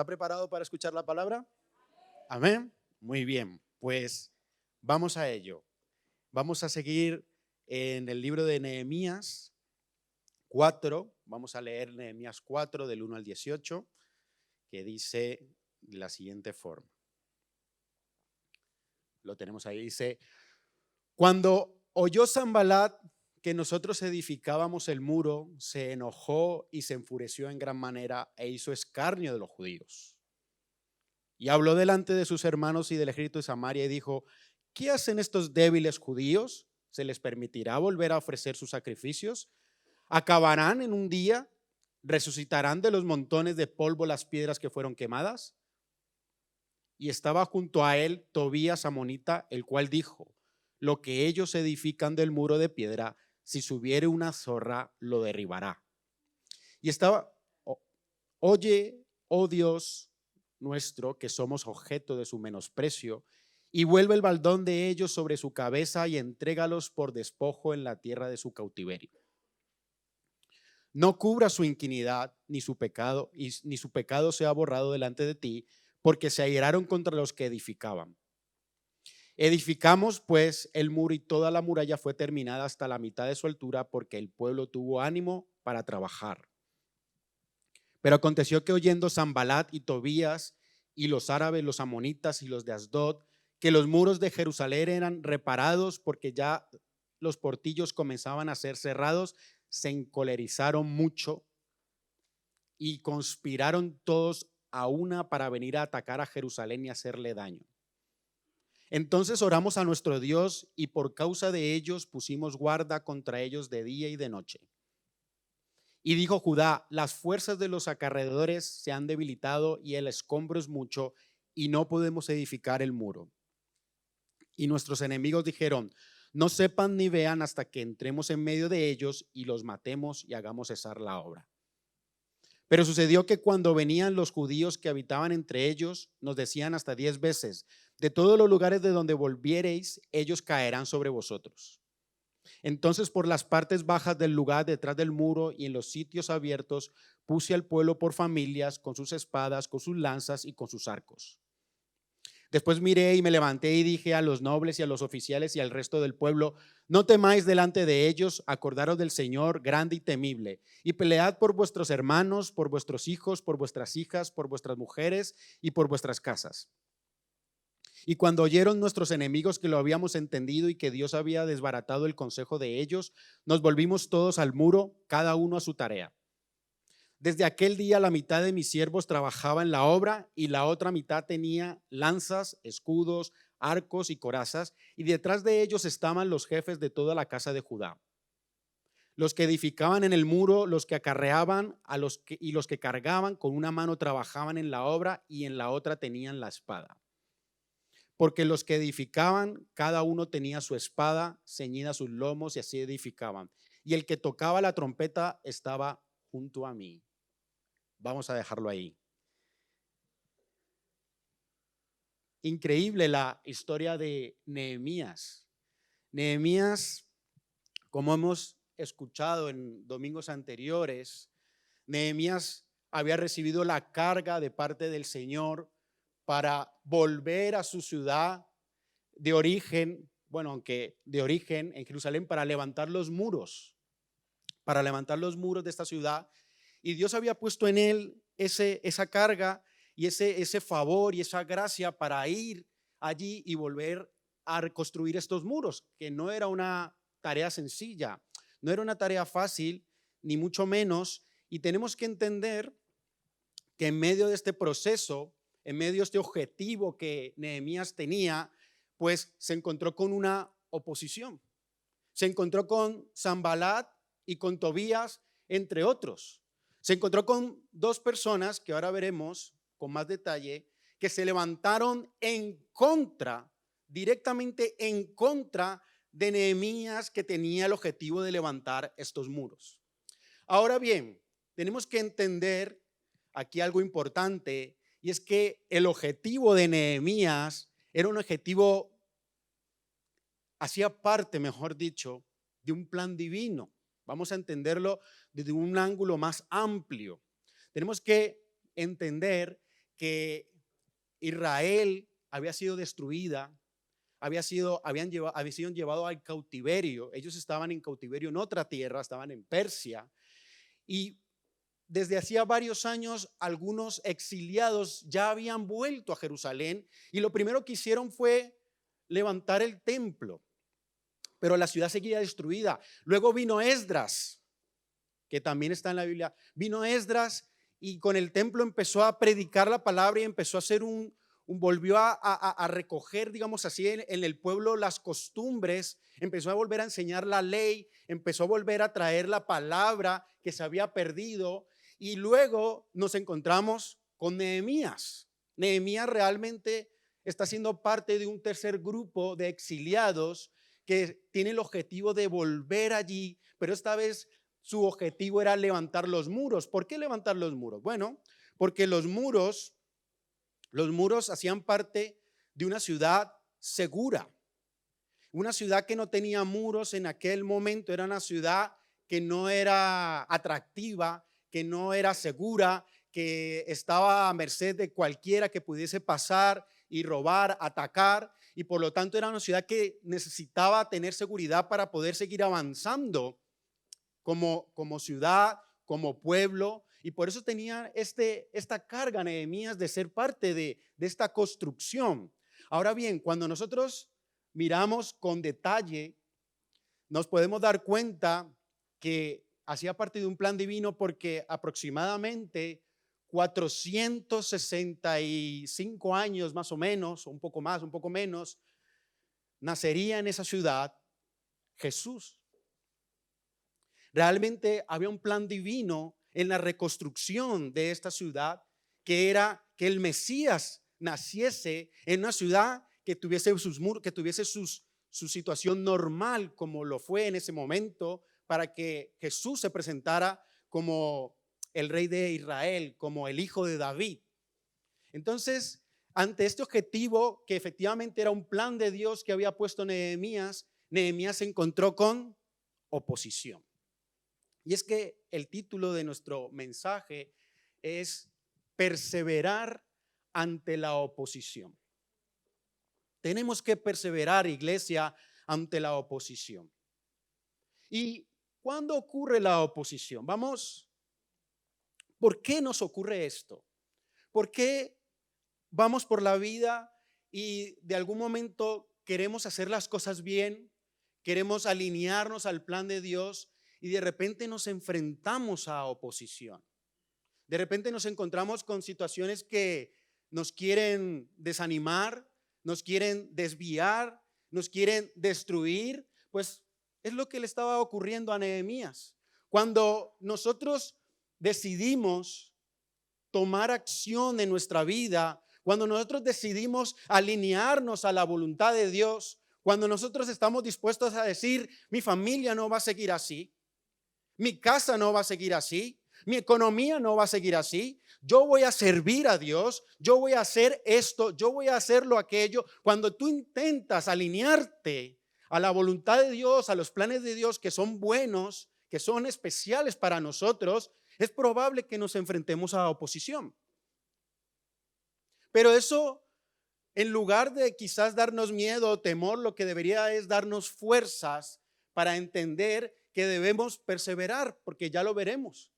¿Está preparado para escuchar la palabra? Amén. Muy bien, pues vamos a ello. Vamos a seguir en el libro de Nehemías 4. Vamos a leer Nehemías 4 del 1 al 18, que dice de la siguiente forma. Lo tenemos ahí, dice: Cuando oyó Sanbalat que nosotros edificábamos el muro, se enojó y se enfureció en gran manera e hizo escarnio de los judíos. Y habló delante de sus hermanos y del ejército de Samaria y dijo: ¿Qué hacen estos débiles judíos? ¿Se les permitirá volver a ofrecer sus sacrificios? ¿Acabarán en un día? ¿Resucitarán de los montones de polvo las piedras que fueron quemadas? Y estaba junto a él Tobías amonita, el cual dijo: lo que ellos edifican del muro de piedra, si subiere una zorra, lo derribará. Y estaba, oye, oh Dios nuestro, que somos objeto de su menosprecio, y vuelve el baldón de ellos sobre su cabeza y entrégalos por despojo en la tierra de su cautiverio. No cubra su iniquidad ni su pecado, ni su pecado sea borrado delante de ti, porque se airaron contra los que edificaban. Edificamos pues el muro y toda la muralla fue terminada hasta la mitad de su altura, porque el pueblo tuvo ánimo para trabajar. Pero aconteció que oyendo Sanbalat y Tobías y los árabes, los amonitas y los de Asdod, que los muros de Jerusalén eran reparados porque ya los portillos comenzaban a ser cerrados, se encolerizaron mucho y conspiraron todos a una para venir a atacar a Jerusalén y hacerle daño. Entonces oramos a nuestro Dios y por causa de ellos pusimos guarda contra ellos de día y de noche. Y dijo Judá: las fuerzas de los acarreadores se han debilitado y el escombro es mucho y no podemos edificar el muro. Y nuestros enemigos dijeron: no sepan ni vean hasta que entremos en medio de ellos y los matemos y hagamos cesar la obra. Pero sucedió que cuando venían los judíos que habitaban entre ellos, nos decían hasta 10 veces: de todos los lugares de donde volviereis, ellos caerán sobre vosotros. Entonces por las partes bajas del lugar, detrás del muro y en los sitios abiertos, puse al pueblo por familias, con sus espadas, con sus lanzas y con sus arcos. Después miré y me levanté y dije a los nobles y a los oficiales y al resto del pueblo: no temáis delante de ellos, acordaros del Señor grande y temible, y pelead por vuestros hermanos, por vuestros hijos, por vuestras hijas, por vuestras mujeres y por vuestras casas. Y cuando oyeron nuestros enemigos que lo habíamos entendido y que Dios había desbaratado el consejo de ellos, nos volvimos todos al muro, cada uno a su tarea. Desde aquel día la mitad de mis siervos trabajaba en la obra y la otra mitad tenía lanzas, escudos, arcos y corazas, y detrás de ellos estaban los jefes de toda la casa de Judá. Los que edificaban en el muro, los que acarreaban y los que cargaban, con una mano trabajaban en la obra y en la otra tenían la espada. Porque los que edificaban, cada uno tenía su espada ceñida a sus lomos y así edificaban. Y el que tocaba la trompeta estaba junto a mí. Vamos a dejarlo ahí. Increíble la historia de Nehemías. Nehemías, como hemos escuchado en domingos anteriores, Nehemías había recibido la carga de parte del Señor para volver a su ciudad de origen, bueno, aunque de origen en Jerusalén, para levantar los muros de esta ciudad. Y Dios había puesto en él esa carga y ese favor y esa gracia para ir allí y volver a reconstruir estos muros, que no era una tarea sencilla, no era una tarea fácil, ni mucho menos. Y tenemos que entender que en medio de este proceso, en medio de este objetivo que Nehemías tenía, pues se encontró con una oposición. Se encontró con Sanbalat y con Tobías, entre otros. Se encontró con dos personas que ahora veremos con más detalle, que se levantaron en contra, directamente en contra de Nehemías, que tenía el objetivo de levantar estos muros. Ahora bien, tenemos que entender aquí algo importante, y es que el objetivo de Nehemías era un objetivo, hacía parte, mejor dicho, de un plan divino. Vamos a entenderlo desde un ángulo más amplio. Tenemos que entender que Israel había sido destruida, habían sido llevados al cautiverio. Ellos estaban en cautiverio en otra tierra, estaban en Persia. Y desde hacía varios años, algunos exiliados ya habían vuelto a Jerusalén y lo primero que hicieron fue levantar el templo, pero la ciudad seguía destruida. Luego vino Esdras, que también está en la Biblia. Vino Esdras y con el templo empezó a predicar la palabra y empezó a hacer volvió a recoger, digamos así, en el pueblo las costumbres, empezó a volver a enseñar la ley, empezó a volver a traer la palabra que se había perdido. Y luego nos encontramos con Nehemías. Nehemías realmente está siendo parte de un tercer grupo de exiliados que tiene el objetivo de volver allí, pero esta vez su objetivo era levantar los muros. ¿Por qué levantar los muros? Bueno, porque los muros hacían parte de una ciudad segura. Una ciudad que no tenía muros en aquel momento era una ciudad que no era atractiva, que no era segura, que estaba a merced de cualquiera que pudiese pasar y robar, atacar, y por lo tanto era una ciudad que necesitaba tener seguridad para poder seguir avanzando como ciudad, como pueblo, y por eso tenía esta carga Nehemías de ser parte de esta construcción. Ahora bien, cuando nosotros miramos con detalle, nos podemos dar cuenta que hacía parte de un plan divino, porque aproximadamente 465 años más o menos, un poco más, un poco menos, nacería en esa ciudad Jesús. Realmente había un plan divino en la reconstrucción de esta ciudad, que era que el Mesías naciese en una ciudad que tuviese sus muros, que tuviese su situación normal como lo fue en ese momento, para que Jesús se presentara como el rey de Israel, como el hijo de David. Entonces, ante este objetivo, que efectivamente era un plan de Dios que había puesto Nehemías, Nehemías se encontró con oposición. Y es que el título de nuestro mensaje es perseverar ante la oposición. Tenemos que perseverar, iglesia, ante la oposición. ¿Y cuándo ocurre la oposición? ¿Por qué nos ocurre esto? ¿Por qué vamos por la vida y de algún momento queremos hacer las cosas bien, queremos alinearnos al plan de Dios y de repente nos enfrentamos a oposición? De repente nos encontramos con situaciones que nos quieren desanimar, nos quieren desviar, nos quieren destruir. Pues es lo que le estaba ocurriendo a Nehemías. Cuando nosotros decidimos tomar acción en nuestra vida, cuando nosotros decidimos alinearnos a la voluntad de Dios, cuando nosotros estamos dispuestos a decir, mi familia no va a seguir así, mi casa no va a seguir así, mi economía no va a seguir así, yo voy a servir a Dios, yo voy a hacer esto, yo voy a hacerlo aquello. Cuando tú intentas alinearte a la voluntad de Dios, a los planes de Dios que son buenos, que son especiales para nosotros, es probable que nos enfrentemos a oposición. Pero eso, en lugar de quizás darnos miedo o temor, lo que debería es darnos fuerzas para entender que debemos perseverar, porque ya lo veremos.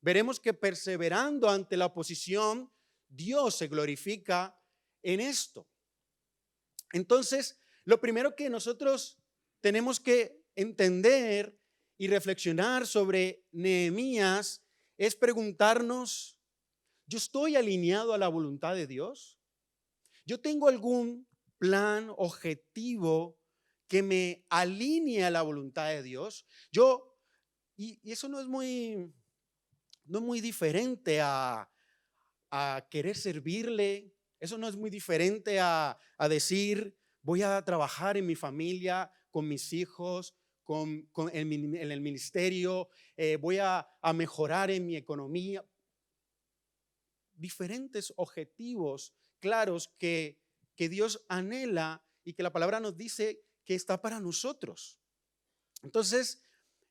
Veremos que perseverando ante la oposición, Dios se glorifica en esto. Entonces, lo primero que nosotros tenemos que entender y reflexionar sobre Nehemías es preguntarnos, ¿yo estoy alineado a la voluntad de Dios? ¿Yo tengo algún plan, objetivo que me alinee a la voluntad de Dios? Y eso no es muy diferente a querer servirle. Eso no es muy diferente a decir, voy a trabajar en mi familia, con mis hijos, en el ministerio, voy a mejorar en mi economía. Diferentes objetivos claros que Dios anhela y que la palabra nos dice que está para nosotros. Entonces,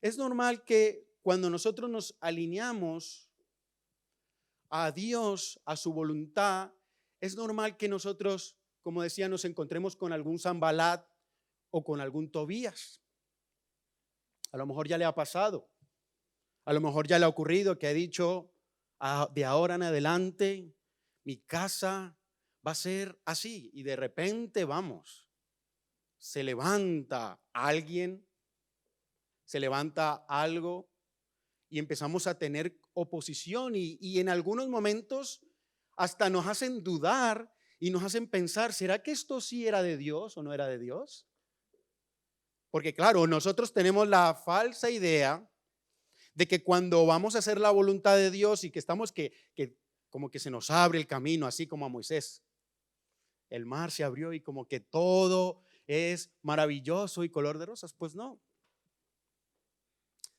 es normal que cuando nosotros nos alineamos a Dios, a su voluntad, es normal que nosotros, como decía, nos encontremos con algún Sanbalat o con algún Tobías. A lo mejor ya le ha pasado, a lo mejor ya le ha ocurrido que ha dicho, de ahora en adelante, mi casa va a ser así. Y de repente, vamos, se levanta alguien, se levanta algo y empezamos a tener oposición y en algunos momentos hasta nos hacen dudar y nos hacen pensar, ¿será que esto sí era de Dios o no era de Dios? Porque claro, nosotros tenemos la falsa idea de que cuando vamos a hacer la voluntad de Dios y que estamos que como que se nos abre el camino, así como a Moisés. El mar se abrió y como que todo es maravilloso y color de rosas. Pues no.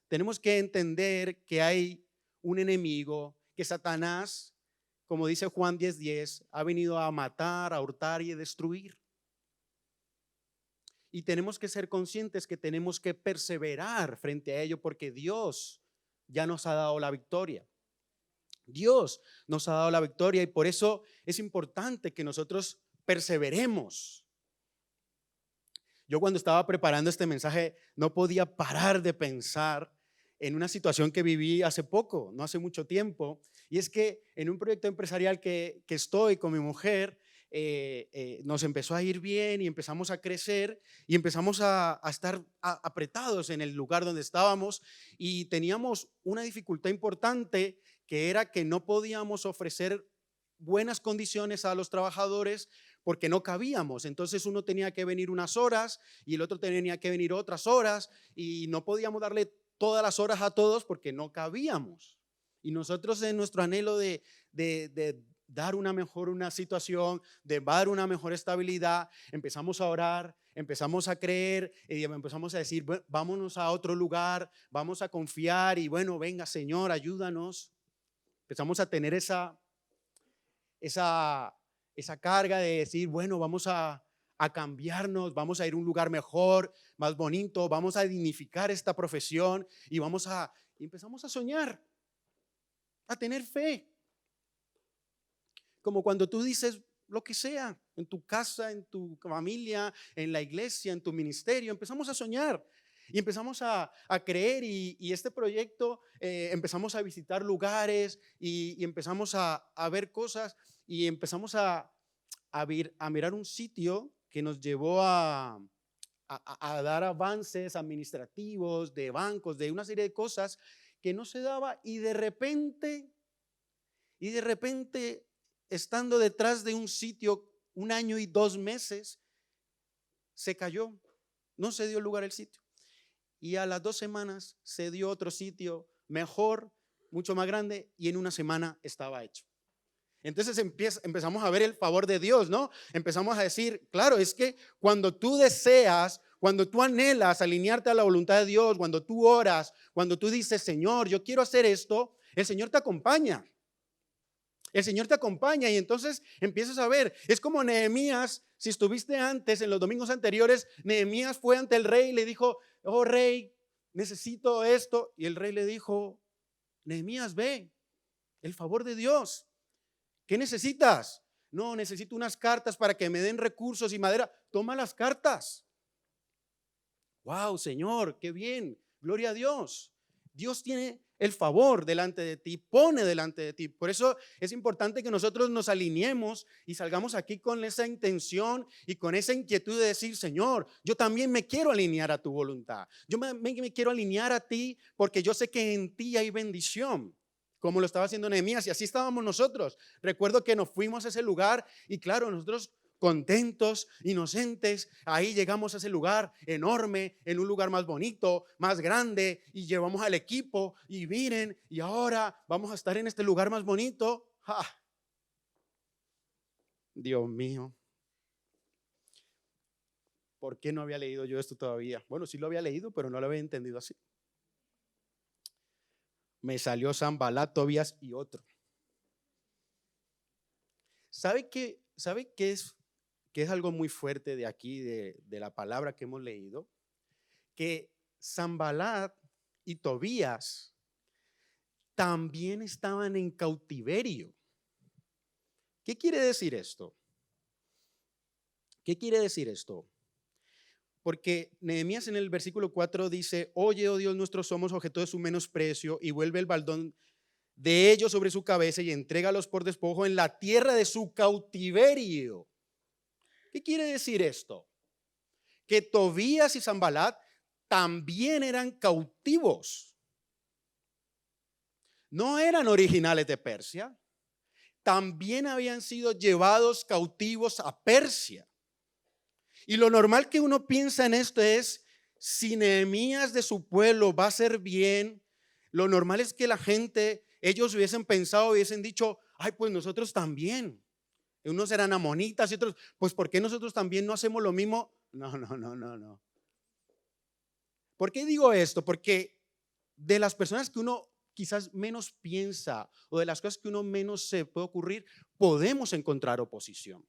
Tenemos que entender que hay un enemigo, que Satanás, como dice Juan 10:10, ha venido a matar, a hurtar y a destruir. Y tenemos que ser conscientes que tenemos que perseverar frente a ello porque Dios ya nos ha dado la victoria. Dios nos ha dado la victoria y por eso es importante que nosotros perseveremos. Yo cuando estaba preparando este mensaje no podía parar de pensar en una situación que viví hace poco, no hace mucho tiempo, y es que en un proyecto empresarial que estoy con mi mujer, nos empezó a ir bien y empezamos a crecer y empezamos a estar apretados en el lugar donde estábamos y teníamos una dificultad importante que era que no podíamos ofrecer buenas condiciones a los trabajadores porque no cabíamos. Entonces uno tenía que venir unas horas y el otro tenía que venir otras horas y no podíamos darle todas las horas a todos porque no cabíamos. Y nosotros en nuestro anhelo de dar una situación, de dar una mejor estabilidad, empezamos a orar, empezamos a creer y empezamos a decir, bueno, vámonos a otro lugar, vamos a confiar y bueno, venga Señor, ayúdanos. Empezamos a tener esa carga de decir, bueno, vamos a cambiarnos, vamos a ir a un lugar mejor, más bonito, vamos a dignificar esta profesión y empezamos a soñar, a tener fe. Como cuando tú dices lo que sea, en tu casa, en tu familia, en la iglesia, en tu ministerio, empezamos a soñar. Y empezamos a creer y este proyecto empezamos a visitar lugares y empezamos a ver cosas y empezamos a mirar un sitio que nos llevó a dar avances administrativos, de bancos, de una serie de cosas que no se daba y de repente, estando detrás de un sitio 1 año y 2 meses, se cayó, no se dio lugar el sitio. Y a las 2 semanas se dio otro sitio mejor, mucho más grande, y en 1 semana estaba hecho. Entonces empezamos a ver el favor de Dios, ¿no? Empezamos a decir, claro, es que cuando tú deseas, cuando tú anhelas alinearte a la voluntad de Dios, cuando tú oras, cuando tú dices, Señor, yo quiero hacer esto, el Señor te acompaña. El Señor te acompaña y entonces empiezas a ver, es como Nehemías, si estuviste antes, en los domingos anteriores, Nehemías fue ante el rey y le dijo, oh rey, necesito esto. Y el rey le dijo, Nehemías, ve, el favor de Dios. ¿Qué necesitas? No, necesito unas cartas para que me den recursos y madera. Toma las cartas. Wow, Señor, qué bien. Gloria a Dios. Dios tiene el favor delante de ti, pone delante de ti. Por eso es importante que nosotros nos alineemos y salgamos aquí con esa intención y con esa inquietud de decir, Señor, yo también me quiero alinear a tu voluntad. Yo me quiero alinear a ti porque yo sé que en ti hay bendición, como lo estaba haciendo Nehemías, y así estábamos nosotros. Recuerdo que nos fuimos a ese lugar y claro, nosotros contentos, inocentes, ahí llegamos a ese lugar enorme, en un lugar más bonito, más grande, y llevamos al equipo y miren, y ahora vamos a estar en este lugar más bonito. ¡Ja! Dios mío, ¿por qué no había leído yo esto todavía? Bueno, sí lo había leído, pero no lo había entendido así. Me salió Sanbalat, Tobías y otro. ¿Sabe qué es algo muy fuerte de aquí, de la palabra que hemos leído? Que Sanbalat y Tobías también estaban en cautiverio. ¿Qué quiere decir esto? ¿Qué quiere decir esto? Porque Nehemías en el versículo 4 dice: oye, oh Dios nuestro, somos objeto de su menosprecio, y vuelve el baldón de ellos sobre su cabeza y entrégalos por despojo en la tierra de su cautiverio. ¿Qué quiere decir esto? Que Tobías y Sanbalat también eran cautivos. No eran originales de Persia, también habían sido llevados cautivos a Persia. Y lo normal que uno piensa en esto es: si Nehemías de su pueblo va a ser bien, lo normal es que la gente, ellos hubiesen pensado, hubiesen dicho: ay, pues nosotros también. Unos eran amonitas y otros, pues ¿por qué nosotros también no hacemos lo mismo? No. ¿Por qué digo esto? Porque de las personas que uno quizás menos piensa, o de las cosas que uno menos se puede ocurrir, podemos encontrar oposición.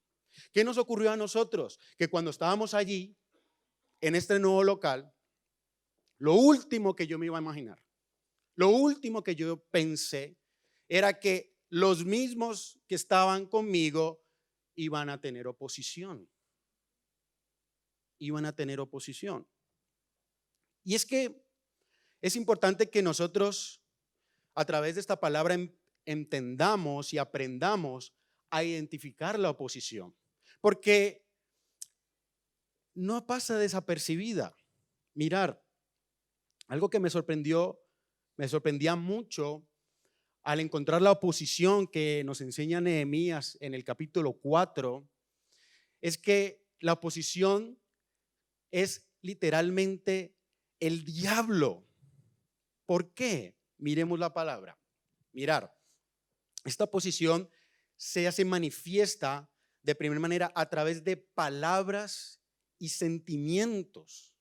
¿Qué nos ocurrió a nosotros? Que cuando estábamos allí, en este nuevo local, lo último que yo me iba a imaginar, lo último que yo pensé era que los mismos que estaban conmigo iban a tener oposición. Iban a tener oposición. Y es que es importante que nosotros, a través de esta palabra, entendamos y aprendamos a identificar la oposición. Porque no pasa desapercibida. Mirar, algo que me sorprendía mucho al encontrar la oposición que nos enseña Nehemías en el capítulo 4, es que la oposición es literalmente el diablo. ¿Por qué? Miremos la palabra. Mirar, esta oposición se hace manifiesta de primera manera a través de palabras y sentimientos.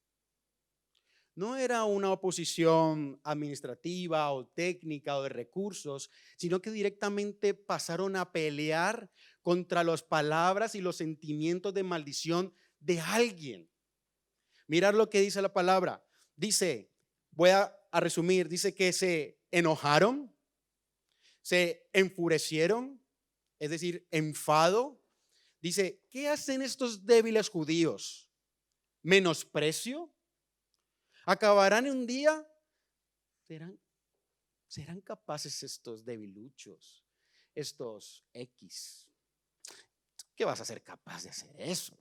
No era una oposición administrativa o técnica o de recursos, sino que directamente pasaron a pelear contra las palabras y los sentimientos de maldición de alguien. Mirar lo que dice la palabra. Dice, voy a resumir, dice que se enojaron, se enfurecieron, es decir, enfado. Dice, ¿qué hacen estos débiles judíos? ¿Menosprecio? ¿Acabarán en un día? ¿Serán capaces estos debiluchos, estos X? ¿Qué vas a ser capaz de hacer eso?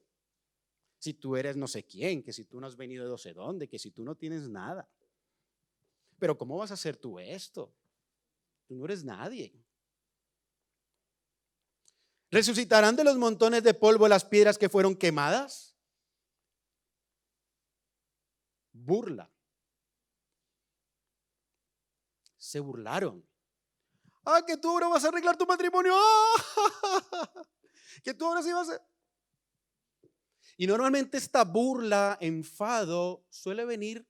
Si tú eres no sé quién, que si tú no has venido de no sé dónde, que si tú no tienes nada. Pero ¿cómo vas a hacer tú esto? Tú no eres nadie. ¿Resucitarán de los montones de polvo las piedras que fueron quemadas? Burla. Se burlaron. Ah, que tú ahora vas a arreglar tu matrimonio. ¡Ah! Que tú ahora sí vas a... Y normalmente esta burla, enfado, suele venir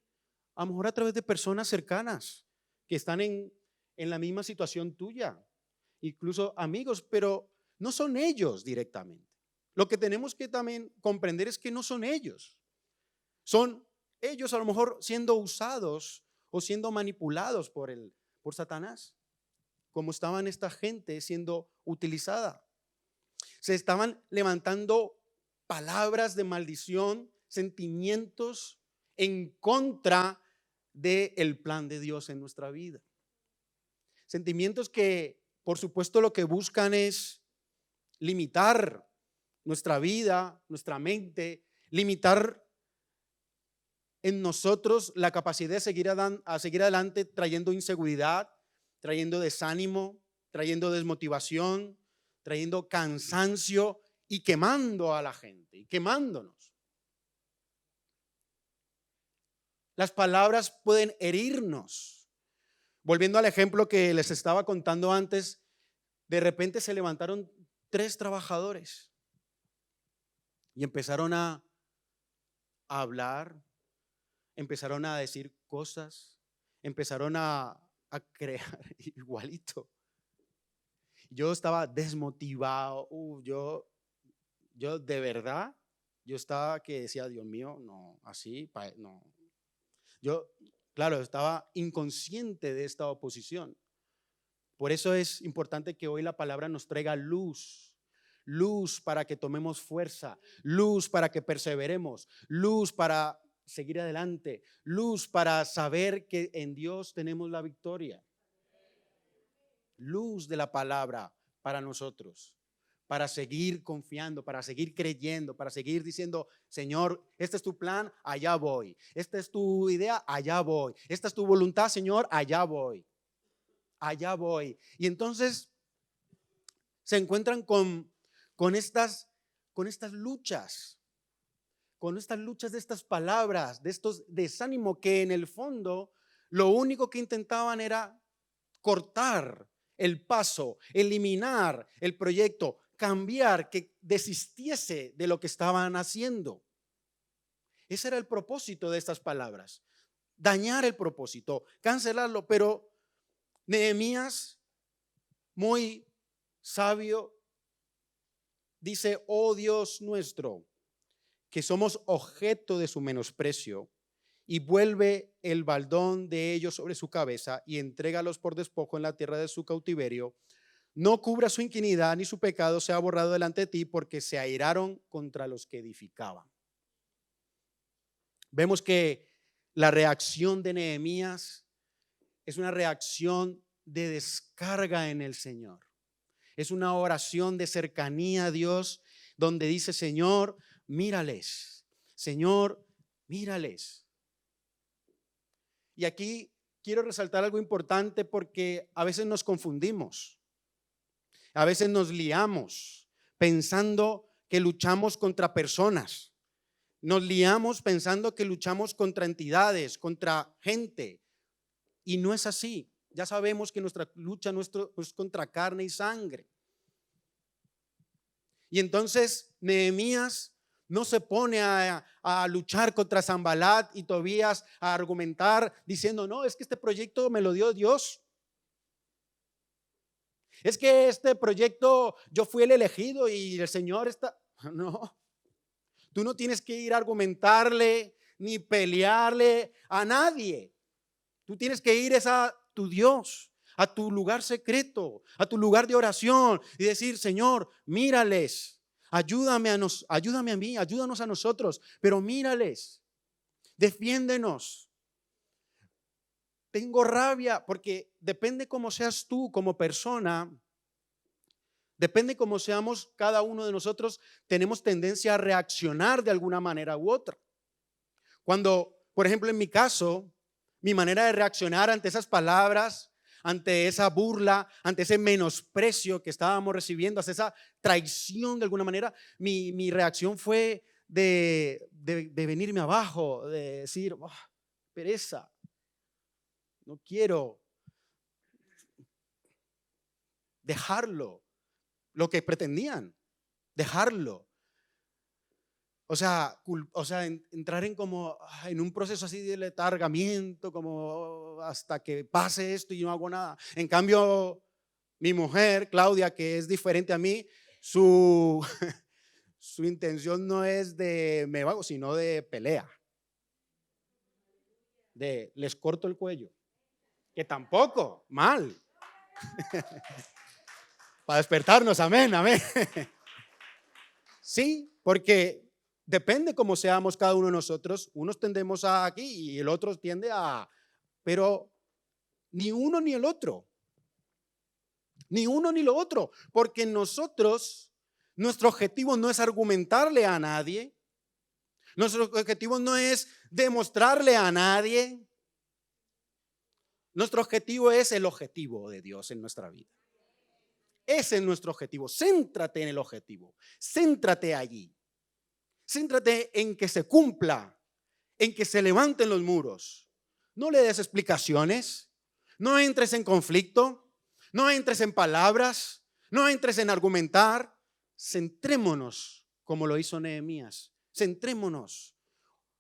a lo mejor a través de personas cercanas que están en la misma situación tuya, incluso amigos, pero no son ellos directamente. Lo que tenemos que también comprender es que no son ellos. Son ellos a lo mejor siendo usados o siendo manipulados por Satanás, como estaban esta gente siendo utilizada. Se estaban levantando palabras de maldición, sentimientos en contra del plan de Dios en nuestra vida. Sentimientos que, por supuesto, lo que buscan es limitar nuestra vida, nuestra mente, limitar en nosotros la capacidad de seguir adelante, trayendo inseguridad, trayendo desánimo, trayendo desmotivación, trayendo cansancio y quemando a la gente y quemándonos. Las palabras pueden herirnos. Volviendo al ejemplo que les estaba contando antes, de repente se levantaron 3 trabajadores y empezaron a hablar, empezaron a decir cosas, empezaron a crear igualito. Yo estaba desmotivado, yo de verdad, yo estaba que decía, Dios mío, no, así, no. Yo, claro, estaba inconsciente de esta oposición. Por eso es importante que hoy la palabra nos traiga luz. Luz para que tomemos fuerza, luz para que perseveremos, luz para seguir adelante, luz para saber que en Dios tenemos la victoria. Luz de la palabra para nosotros, para seguir confiando, para seguir creyendo, para seguir diciendo, Señor, este es tu plan, allá voy. Esta es tu idea, allá voy. Esta es tu voluntad, Señor, allá voy. Allá voy. Y entonces se encuentran con estas, con estas luchas, de estas palabras, de estos desánimos que en el fondo lo único que intentaban era cortar el paso, eliminar el proyecto, cambiar, que desistiese de lo que estaban haciendo. Ese era el propósito de estas palabras, dañar el propósito, cancelarlo. Pero Nehemías, muy sabio, dice: oh Dios nuestro, que somos objeto de su menosprecio, y vuelve el baldón de ellos sobre su cabeza y entrégalos por despojo en la tierra de su cautiverio. No cubra su iniquidad ni su pecado sea borrado delante de ti, porque se airaron contra los que edificaban. Vemos que la reacción de Nehemías es una reacción de descarga en el Señor. Es una oración de cercanía a Dios, donde dice: Señor, mírales. Señor, mírales. Y aquí quiero resaltar algo importante, porque a veces nos confundimos, a veces nos liamos pensando que luchamos contra personas, nos liamos pensando que luchamos contra entidades, contra gente, y no es así. Ya sabemos que nuestra lucha no es contra carne y sangre. Y entonces Nehemías no se pone a luchar contra Sanbalat y Tobías, a argumentar diciendo: no, es que este proyecto me lo dio Dios. Es que este proyecto yo fui el elegido y el Señor está. No, tú no tienes que ir a argumentarle ni pelearle a nadie. Tú tienes que ir a tu Dios, a tu lugar secreto, a tu lugar de oración, y decir: Señor, mírales. Ayúdame a mí, ayúdanos a nosotros, pero mírales, defiéndenos. Tengo rabia, porque depende cómo seas tú como persona, depende cómo seamos cada uno de nosotros, tenemos tendencia a reaccionar de alguna manera u otra. Cuando, por ejemplo, en mi caso, mi manera de reaccionar ante esas palabras, ante esa burla, ante ese menosprecio que estábamos recibiendo, ante esa traición de alguna manera, mi reacción fue de venirme abajo, de decir: oh, pereza, no quiero, dejarlo, lo que pretendían, dejarlo. O sea, entrar en un proceso así de letargamiento, como hasta que pase esto y no hago nada. En cambio, mi mujer, Claudia, que es diferente a mí, su intención no es de me hago, sino de pelea. De les corto el cuello. Que tampoco, mal. Para despertarnos, amén, amén. Sí, porque depende cómo seamos cada uno de nosotros. Unos tendemos a aquí y el otro tiende a... Pero ni uno ni el otro. Ni uno ni lo otro. Porque nosotros, nuestro objetivo no es argumentarle a nadie. Nuestro objetivo no es demostrarle a nadie. Nuestro objetivo es el objetivo de Dios en nuestra vida. Ese es nuestro objetivo. Céntrate en el objetivo. Céntrate allí. Céntrate en que se cumpla, en que se levanten los muros. No le des explicaciones, no entres en conflicto, no entres en palabras, no entres en argumentar. Centrémonos como lo hizo Nehemías. Centrémonos,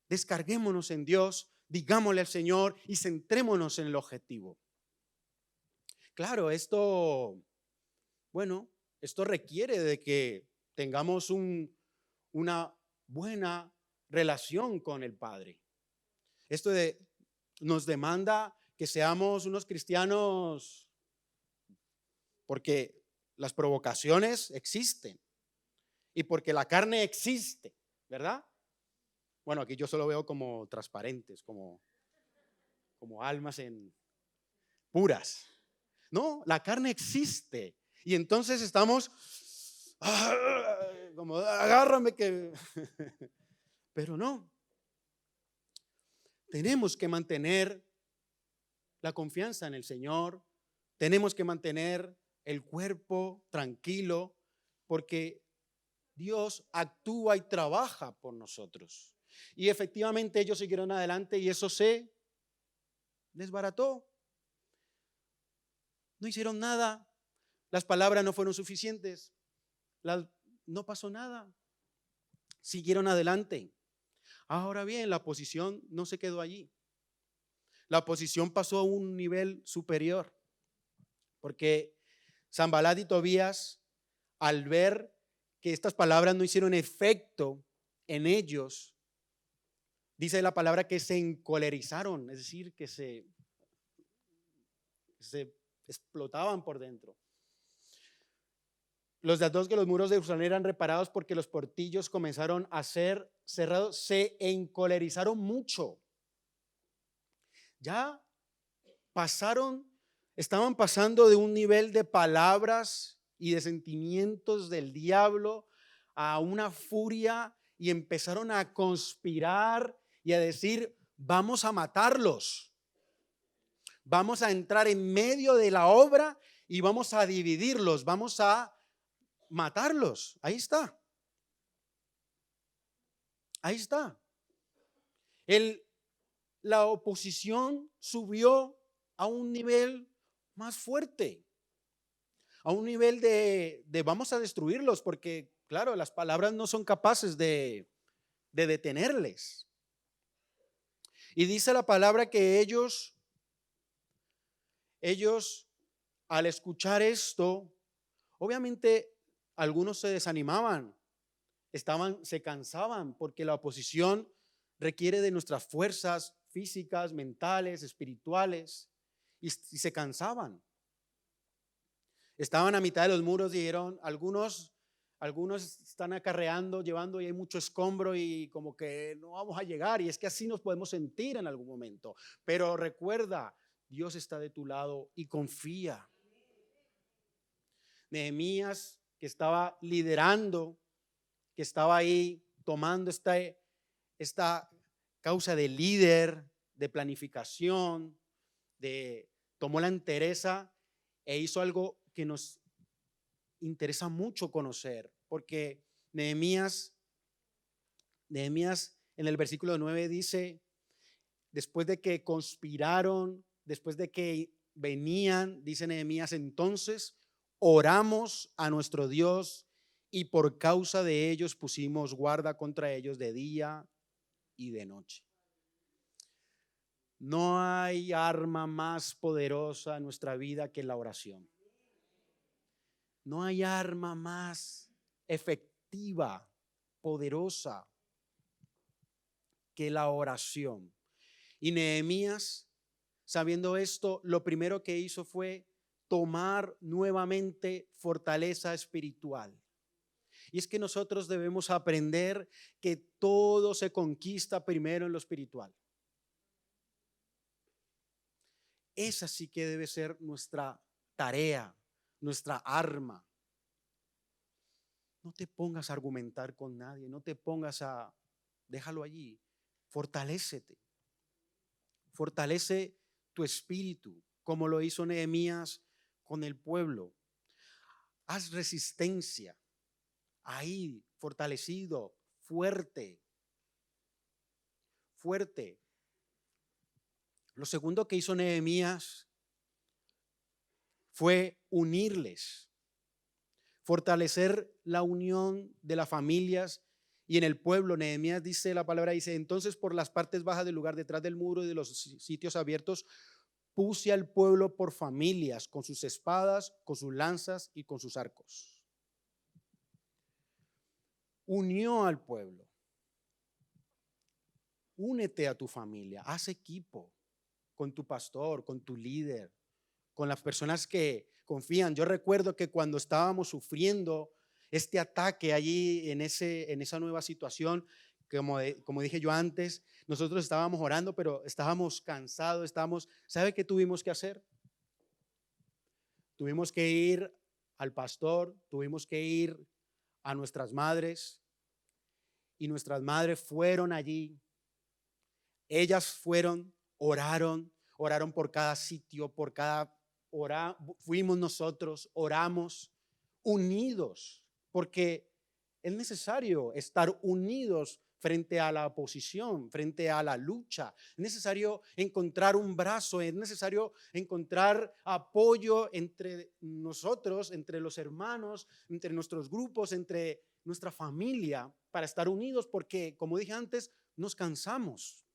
descarguémonos en Dios, digámosle al Señor y centrémonos en el objetivo. Claro, esto requiere de que tengamos una buena relación con el Padre. Esto nos demanda que seamos unos cristianos porque las provocaciones existen y porque la carne existe, ¿verdad? Bueno, aquí yo solo veo como transparentes, como almas puras. No, la carne existe. Y entonces estamos como agárrame que pero no. Tenemos que mantener la confianza en el Señor. Tenemos que mantener el cuerpo tranquilo porque Dios actúa y trabaja por nosotros. Y efectivamente ellos siguieron adelante y eso se desbarató. No hicieron nada. Las palabras no fueron suficientes. No pasó nada. Siguieron adelante. Ahora bien, la oposición no se quedó allí. La oposición pasó a un nivel superior. Porque Sanbalat y Tobías, al ver que estas palabras no hicieron efecto en ellos, dice la palabra que se encolerizaron, es decir, que se explotaban por dentro. Los datos que los muros de Jerusalén eran reparados porque los portillos comenzaron a ser cerrados, se encolerizaron mucho. Ya estaban pasando de un nivel de palabras y de sentimientos del diablo a una furia y empezaron a conspirar y a decir, vamos a matarlos. Vamos a entrar en medio de la obra y vamos a dividirlos, vamos a matarlos. Ahí está. Ahí está. La oposición subió a un nivel más fuerte, a un nivel de vamos a destruirlos, porque claro, las palabras no son capaces de detenerles. Y dice la palabra que ellos al escuchar esto, obviamente algunos se desanimaban, se cansaban, porque la oposición requiere de nuestras fuerzas físicas, mentales, espirituales, y se cansaban. Estaban a mitad de los muros, dijeron, algunos están acarreando, llevando, y hay mucho escombro y como que no vamos a llegar, y es que así nos podemos sentir en algún momento. Pero recuerda, Dios está de tu lado y confía. Nehemías, que estaba liderando, que estaba ahí tomando esta causa de líder, de planificación, tomó la entereza e hizo algo que nos interesa mucho conocer, porque Nehemías en el versículo 9 dice, después de que conspiraron, después de que venían, dice Nehemías, entonces oramos a nuestro Dios y por causa de ellos pusimos guarda contra ellos de día y de noche. No hay arma más poderosa en nuestra vida que la oración. No hay arma más efectiva, poderosa que la oración. Y Nehemías, sabiendo esto, lo primero que hizo fue tomar nuevamente fortaleza espiritual. Y es que nosotros debemos aprender que todo se conquista primero en lo espiritual. Esa sí que debe ser nuestra tarea, nuestra arma. No te pongas a argumentar con nadie, no te pongas déjalo allí. Fortalécete. Fortalece tu espíritu, como lo hizo Nehemías con el pueblo. Haz resistencia. Ahí, fortalecido, fuerte. Fuerte. Lo segundo que hizo Nehemías fue unirles, fortalecer la unión de las familias y en el pueblo. Nehemías dice, la palabra dice, entonces por las partes bajas del lugar, detrás del muro y de los sitios abiertos, puse al pueblo por familias, con sus espadas, con sus lanzas y con sus arcos. Unió al pueblo. Únete a tu familia, haz equipo con tu pastor, con tu líder, con las personas confían. Yo recuerdo que cuando estábamos sufriendo este ataque allí en esa nueva situación, como dije yo antes, nosotros estábamos orando, pero estábamos cansados, ¿sabe qué tuvimos que hacer? Tuvimos que ir al pastor, tuvimos que ir a nuestras madres, y nuestras madres fueron allí. Ellas fueron, oraron por cada sitio, fuimos nosotros, oramos unidos, porque es necesario estar unidos frente a la oposición, frente a la lucha. Es necesario encontrar un brazo, es necesario encontrar apoyo entre nosotros, entre los hermanos, entre nuestros grupos, entre nuestra familia, para estar unidos, porque, como dije antes, nos cansamos.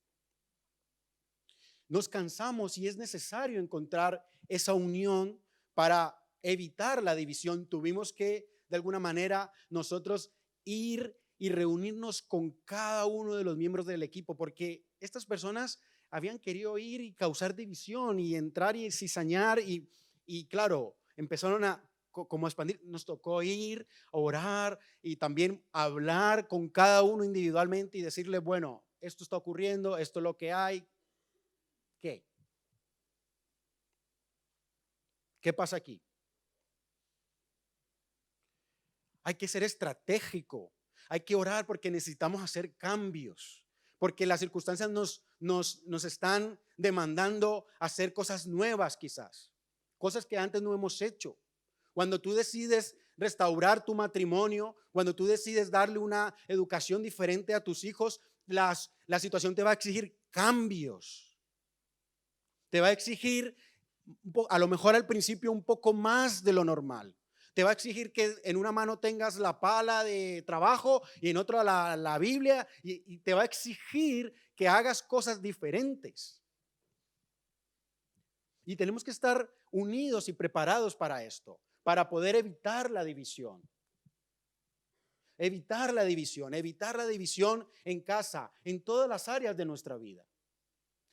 Nos cansamos y es necesario encontrar esa unión para evitar la división. Tuvimos que, de alguna manera, nosotros ir y reunirnos con cada uno de los miembros del equipo, porque estas personas habían querido ir y causar división y entrar y cizañar y claro, empezaron como a expandir. Nos tocó ir, a orar y también hablar con cada uno individualmente y decirle, bueno, esto está ocurriendo, esto es lo que hay. ¿Qué? ¿Qué pasa aquí? Hay que ser estratégico, hay que orar porque necesitamos hacer cambios, porque las circunstancias nos están demandando hacer cosas nuevas quizás, cosas que antes no hemos hecho. Cuando tú decides restaurar tu matrimonio, cuando tú decides darle una educación diferente a tus hijos, la situación te va a exigir cambios. Te va a exigir, a lo mejor al principio, un poco más de lo normal. Te va a exigir que en una mano tengas la pala de trabajo y en otra la Biblia, y te va a exigir que hagas cosas diferentes. Y tenemos que estar unidos y preparados para esto, para poder evitar la división. Evitar la división en casa, en todas las áreas de nuestra vida.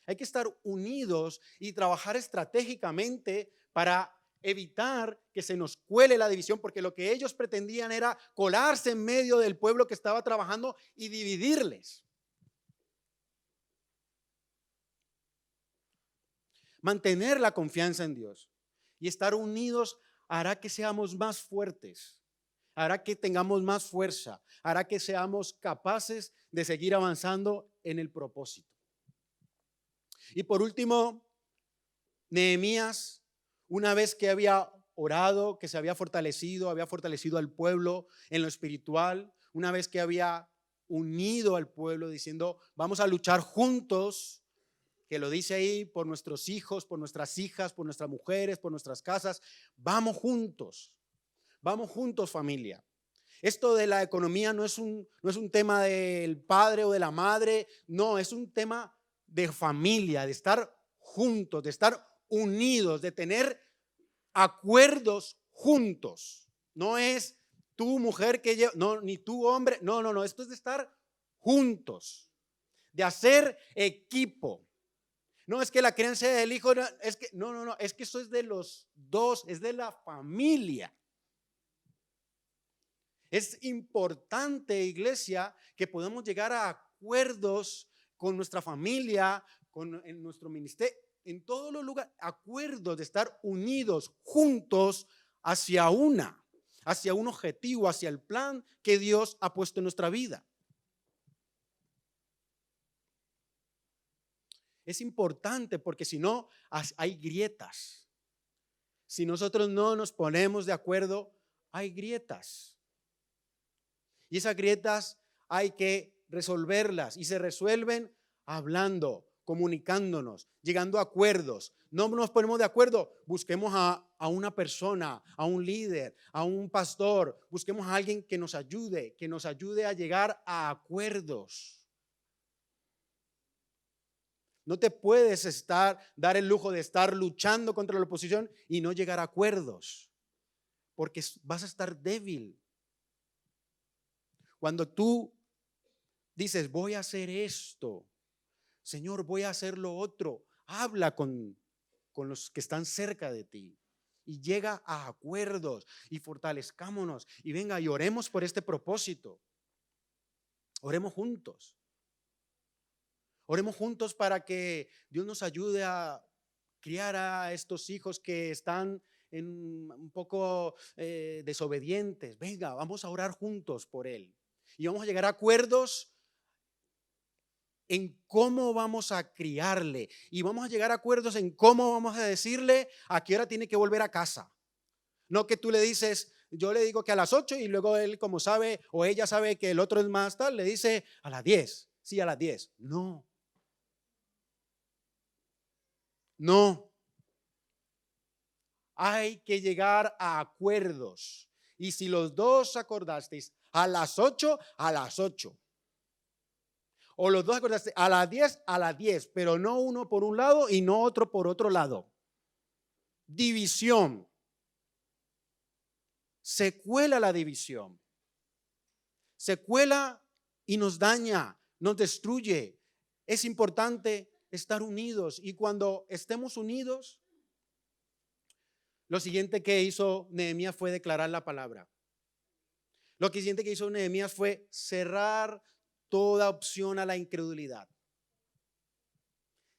Hay que estar unidos y trabajar estratégicamente para evitar que se nos cuele la división, porque lo que ellos pretendían era colarse en medio del pueblo que estaba trabajando y dividirles. Mantener la confianza en Dios y estar unidos hará que seamos más fuertes, hará que tengamos más fuerza, hará que seamos capaces de seguir avanzando en el propósito. Y por último, Nehemías, una vez que había orado, que se había fortalecido al pueblo en lo espiritual, una vez que había unido al pueblo diciendo, vamos a luchar juntos, que lo dice ahí, por nuestros hijos, por nuestras hijas, por nuestras mujeres, por nuestras casas, vamos juntos familia. Esto de la economía no es un tema del padre o de la madre, no, es un tema de familia, de estar juntos, de estar unidos, de tener acuerdos juntos. No es tu mujer que lleva, no, ni tu hombre, no, esto es de estar juntos, de hacer equipo. No es que la crianza del hijo, es que no, es que eso es de los dos, es de la familia. Es importante, iglesia, que podamos llegar a acuerdos con nuestra familia, en nuestro ministerio, en todos los lugares, acuerdos de estar unidos, juntos, hacia un objetivo, hacia el plan que Dios ha puesto en nuestra vida. Es importante porque si no, hay grietas. Si nosotros no nos ponemos de acuerdo, hay grietas. Y esas grietas hay que resolverlas y se resuelven hablando, comunicándonos, llegando a acuerdos. No nos ponemos de acuerdo, busquemos a una persona, a un líder, a un pastor, busquemos a alguien que nos ayude a llegar a acuerdos. No te puedes dar el lujo de estar luchando contra la oposición y no llegar a acuerdos, porque vas a estar débil. Cuando tú dices, voy a hacer esto, Señor, voy a hacer lo otro, habla con los que están cerca de ti. y llega a acuerdos y fortalezcámonos y venga y oremos por este propósito. Oremos juntos. Oremos juntos para que Dios nos ayude a criar a estos hijos que están un poco desobedientes. Venga, vamos a orar juntos por él y vamos a llegar a acuerdos en cómo vamos a criarle y vamos a llegar a acuerdos en cómo vamos a decirle a qué hora tiene que volver a casa. No que tú le dices, yo le digo que a las 8 y luego él, como sabe o ella sabe que el otro es más tal, le dice a las 10. Sí, a las 10. No. No. Hay que llegar a acuerdos. Y si los dos acordasteis a las 8, a las 8. O los dos acordasteis a las 10, a las 10. Pero no uno por un lado y no otro por otro lado. División. Se cuela la división. Se cuela y nos daña, nos destruye. Es importante estar unidos. Y cuando estemos unidos, lo siguiente que hizo Nehemías fue declarar la palabra. Lo siguiente que hizo Nehemías fue cerrar toda opción a la incredulidad.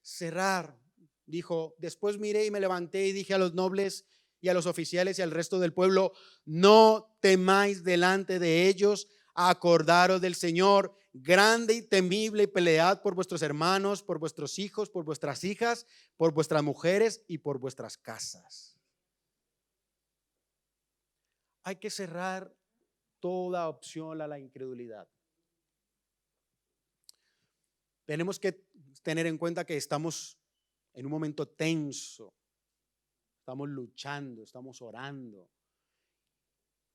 Cerrar. Dijo, después miré y me levanté y dije a los nobles y a los oficiales y al resto del pueblo, no temáis delante de ellos, acordaros del Señor, grande y temible, y pelead por vuestros hermanos, por vuestros hijos, por vuestras hijas, por vuestras mujeres y por vuestras casas. Hay que cerrar toda opción a la incredulidad. Tenemos que tener en cuenta que estamos en un momento tenso, estamos luchando, estamos orando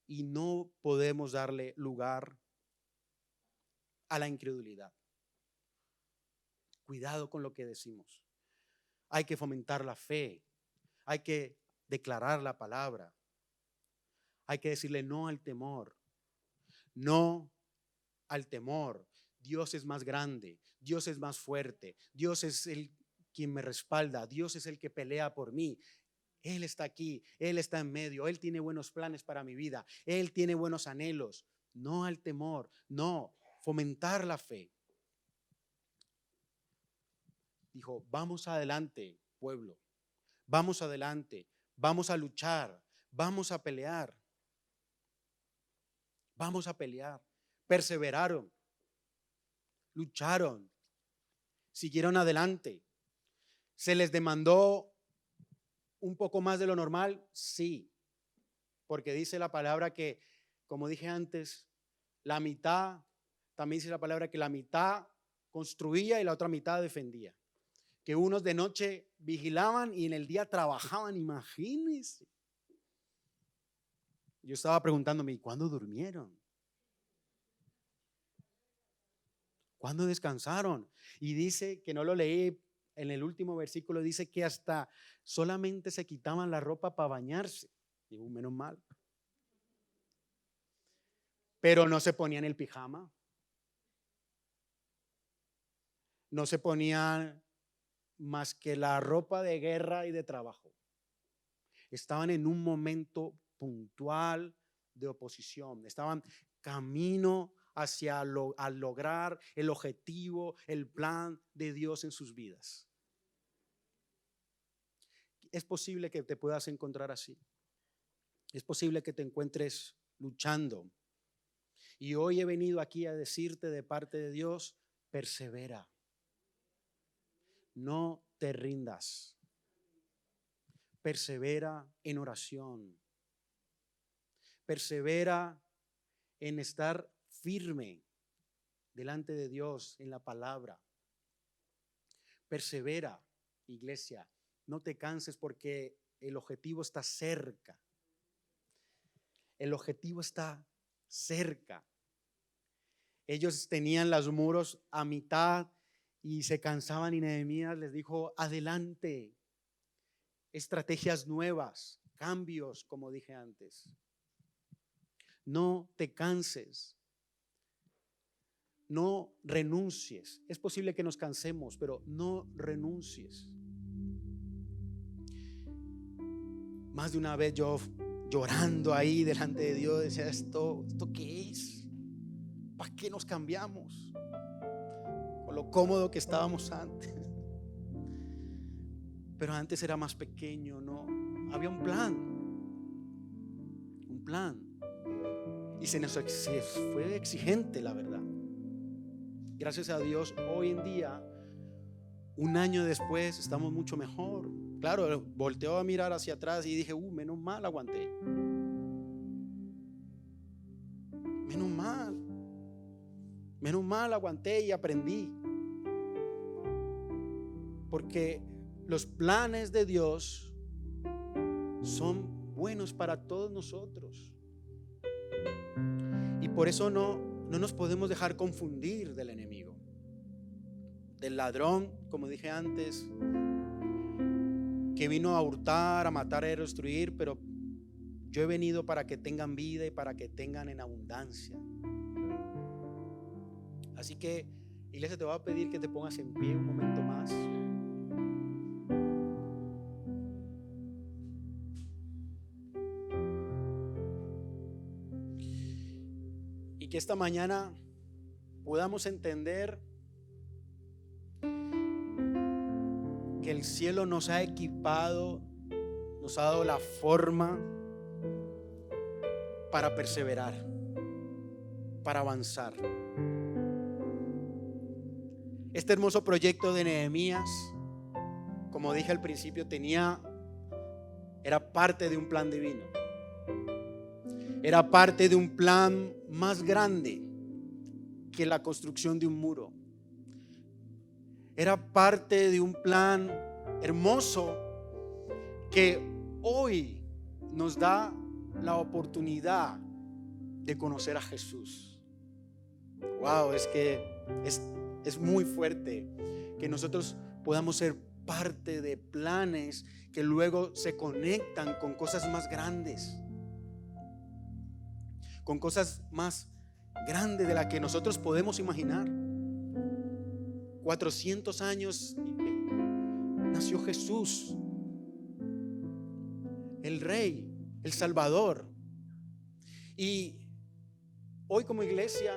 y no podemos darle lugar a la incredulidad. Cuidado con lo que decimos. Hay que fomentar la fe, hay que declarar la palabra, hay que decirle no al temor, no al temor. Dios es más grande, Dios es más fuerte, Dios es el quien me respalda, Dios es el que pelea por mí. Él está aquí, Él está en medio, Él tiene buenos planes para mi vida, Él tiene buenos anhelos. No al temor, no, fomentar la fe. Dijo, vamos adelante, pueblo, vamos adelante, vamos a luchar, vamos a pelear, vamos a pelear. Perseveraron, lucharon, siguieron adelante. ¿Se les demandó un poco más de lo normal? Sí, porque dice la palabra que, como dije antes, la mitad, también dice la palabra que la mitad construía y la otra mitad defendía. Que unos de noche vigilaban y en el día trabajaban, imagínense. Yo estaba preguntándome, ¿y cuándo durmieron? ¿Cuándo descansaron? Y dice, que no lo leí, en el último versículo dice que hasta solamente se quitaban la ropa para bañarse. Digo, menos mal. Pero no se ponían el pijama. No se ponían más que la ropa de guerra y de trabajo. Estaban en un momento puntual de oposición. Estaban camino hacia al lograr el objetivo, el plan de Dios en sus vidas. Es posible que te puedas encontrar así. Es posible que te encuentres luchando. Y hoy he venido aquí a decirte de parte de Dios, persevera. No te rindas. Persevera en oración. Persevera en estar firme delante de Dios en la palabra. Persevera, iglesia. No te canses porque el objetivo está cerca. El objetivo está cerca. Ellos tenían los muros a mitad y se cansaban y Nehemías les dijo, adelante, estrategias nuevas, cambios, como dije antes. No te canses, no renuncies. Es posible que nos cansemos, pero no renuncies. Más de una vez yo llorando ahí delante de Dios decía, ¿esto qué es? ¿Para qué nos cambiamos? Con lo cómodo que estábamos antes. Pero antes era más pequeño, ¿no? Había un plan. Y se fue exigente, la verdad. Gracias a Dios, hoy en día, un año después, estamos mucho mejor. Claro, volteó a mirar hacia atrás y dije, menos mal aguanté. Menos mal aguanté y aprendí. Porque los planes de Dios son buenos para todos nosotros. Y por eso no nos podemos dejar confundir del enemigo, del ladrón, como dije antes, que vino a hurtar, a matar, a destruir, pero yo he venido para que tengan vida y para que tengan en abundancia. Así que, iglesia, te voy a pedir que te pongas en pie un momento más. Y que esta mañana podamos entender que el cielo nos ha equipado, nos ha dado la forma para perseverar, para avanzar. Este hermoso proyecto de Nehemías, como dije al principio, era parte de un plan divino. Era parte de un plan más grande que la construcción de un muro. Era parte de un plan hermoso que hoy nos da la oportunidad de conocer a Jesús. Wow, es que es muy fuerte que nosotros podamos ser parte de planes que luego se conectan con cosas más grandes, con cosas más grandes de las que nosotros podemos imaginar. 400 años nació Jesús, el Rey, el Salvador. Y hoy como iglesia,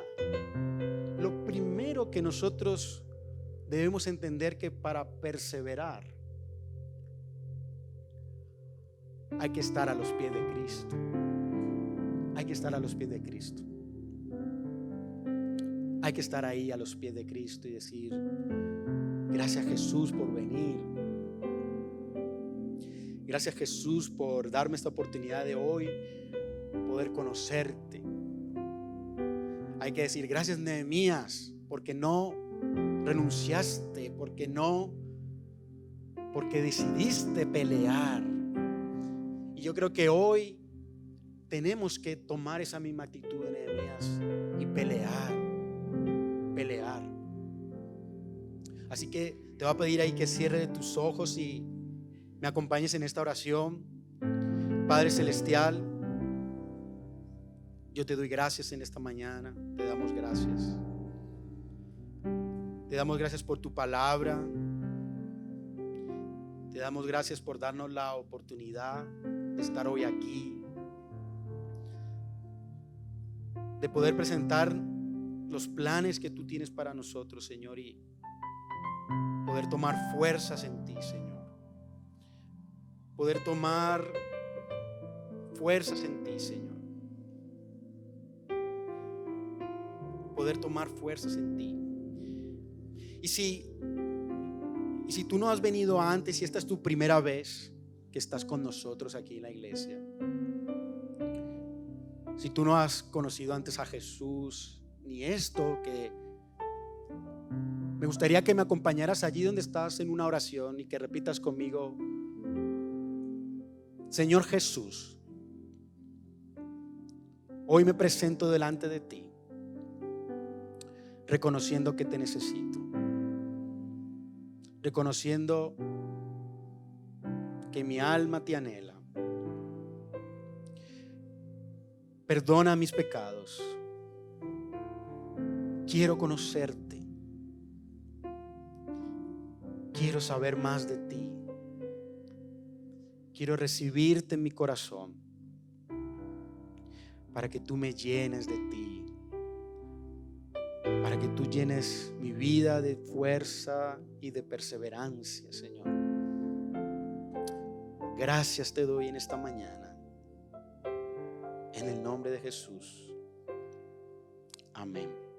lo primero que nosotros debemos entender que para perseverar hay que estar a los pies de Cristo. Hay que estar a los pies de Cristo. Hay que estar ahí a los pies de Cristo y decir, gracias Jesús por venir. Gracias Jesús por darme esta oportunidad de hoy poder conocerte. Hay que decir, gracias Nehemías, porque no renunciaste, porque decidiste pelear. Y yo creo que hoy tenemos que tomar esa misma actitud de Nehemías y pelear. Así que te voy a pedir ahí que cierres tus ojos y me acompañes en esta oración. Padre Celestial, yo te doy gracias en esta mañana. Te damos gracias. Te damos gracias por tu palabra. Te damos gracias por darnos la oportunidad de estar hoy aquí, de poder presentar los planes que tú tienes para nosotros, Señor, y poder tomar fuerzas en ti, Señor. Poder tomar fuerzas en ti, Señor. Poder tomar fuerzas en ti. Y si tú no has venido antes y esta es tu primera vez que estás con nosotros aquí en la iglesia, si tú no has conocido antes a Jesús, ni esto, que me gustaría que me acompañaras allí donde estás en una oración y que repitas conmigo: Señor Jesús, hoy me presento delante de ti, reconociendo que te necesito, reconociendo que mi alma te anhela. Perdona mis pecados. Quiero conocerte. Quiero saber más de ti. Quiero recibirte en mi corazón para que tú me llenes de ti, para que tú llenes mi vida de fuerza y de perseverancia, Señor. Gracias te doy en esta mañana, en el nombre de Jesús. Amén.